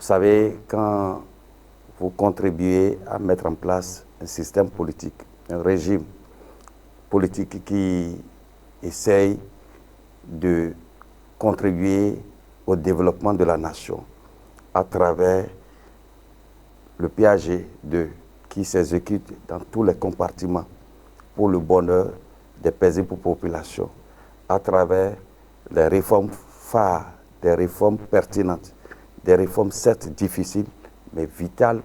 Vous savez, quand vous contribuez à mettre en place un système politique, un régime politique qui essaye de contribuer au développement de la nation à travers le PAG2 qui s'exécute dans tous les compartiments pour le bonheur des paisibles populations, à travers les réformes phares, des réformes pertinentes, des réformes certes difficiles, mais vitales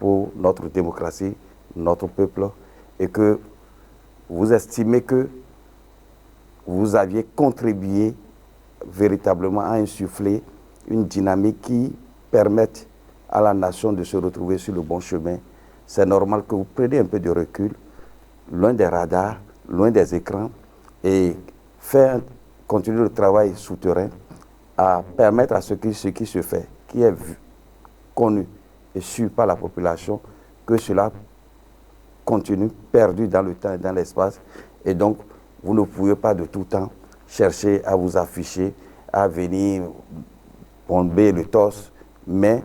pour notre démocratie, notre peuple, et que vous estimez que vous aviez contribué véritablement à insuffler une dynamique qui permette à la nation de se retrouver sur le bon chemin. C'est normal que vous preniez un peu de recul, loin des radars, loin des écrans, et continuer le travail souterrain à permettre à ce qui se fait, qui est connu et su par la population, que cela continue perdu dans le temps et dans l'espace. Et donc, vous ne pouvez pas de tout temps chercher à vous afficher, à venir bomber le torse, mais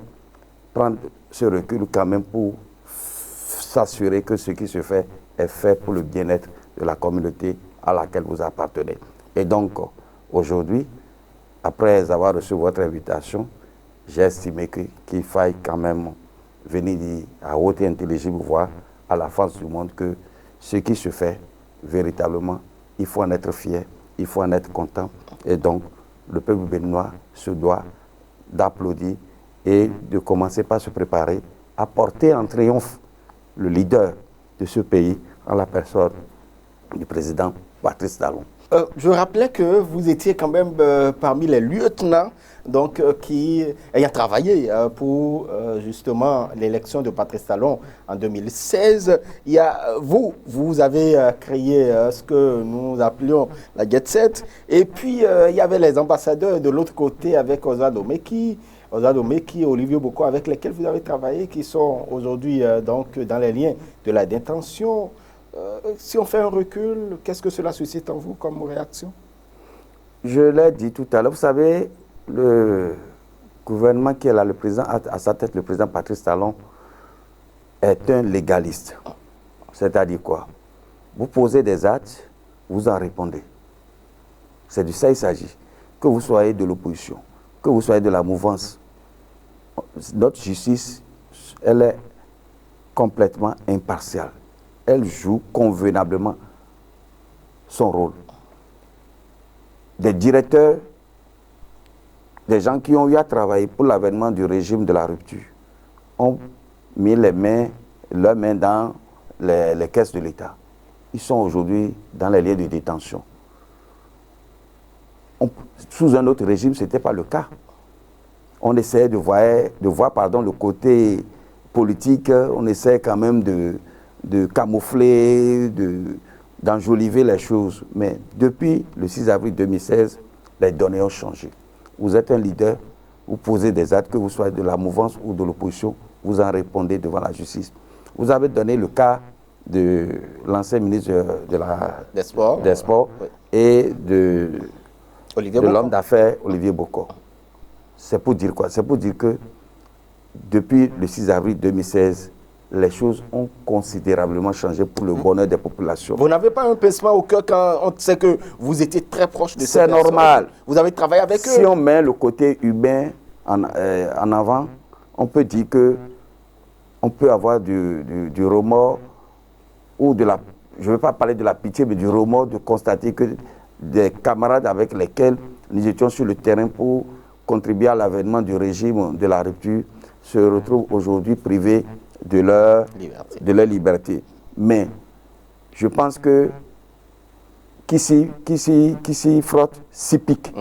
prendre ce recul quand même pour s'assurer que ce qui se fait est fait pour le bien-être de la communauté à laquelle vous appartenez. Et donc, aujourd'hui, après avoir reçu votre invitation, j'ai estimé qu'il faille quand même venir dire à haute et intelligible voix à la face du monde que ce qui se fait, véritablement, il faut en être fier, il faut en être content. Et donc, le peuple béninois se doit d'applaudir et de commencer par se préparer à porter en triomphe le leader de ce pays en la personne du président Patrice Talon. Je rappelais que vous étiez quand même parmi les lieutenants donc, qui ayant travaillé pour justement l'élection de Patrice Talon en 2016. Vous avez créé ce que nous appelions la Jet Set. Et puis, il y avait les ambassadeurs de l'autre côté avec Oswald Meki et Olivier Boko, avec lesquels vous avez travaillé, qui sont aujourd'hui donc dans les liens de la détention. Si on fait un recul, qu'est-ce que cela suscite en vous comme réaction? Je l'ai dit tout à l'heure, vous savez, le gouvernement qui est là, le président, à sa tête, le président Patrice Talon, est un légaliste. C'est-à-dire quoi? Vous posez des actes, vous en répondez. C'est de ça il s'agit. Que vous soyez de l'opposition, que vous soyez de la mouvance, notre justice, elle est complètement impartiale. Elle joue convenablement son rôle. Des directeurs, des gens qui ont eu à travailler pour l'avènement du régime de la rupture, ont mis leurs mains dans les caisses de l'État. Ils sont aujourd'hui dans les lieux de détention. Sous un autre régime, ce n'était pas le cas. On essayait de voir le côté politique, on essayait quand même de camoufler, d'enjoliver les choses. Mais depuis le 6 avril 2016, les données ont changé. Vous êtes un leader, vous posez des actes, que vous soyez de la mouvance ou de l'opposition, vous en répondez devant la justice. Vous avez donné le cas de l'ancien ministre des Sports oui. Et de l'homme d'affaires Olivier Boko. C'est pour dire quoi? C'est pour dire que depuis le 6 avril 2016, les choses ont considérablement changé pour le bonheur des populations. Vous n'avez pas un pincement au cœur quand on sait que vous étiez très proche de ces personnes? C'est normal. Vous avez travaillé avec eux. Si on met le côté humain en avant, on peut dire que on peut avoir du remords ou de la... Je ne veux pas parler de la pitié, mais du remords de constater que des camarades avec lesquels nous étions sur le terrain pour contribuer à l'avènement du régime de la rupture se retrouvent aujourd'hui privés de leur liberté. Mais je pense que qui s'y frotte, s'y pique.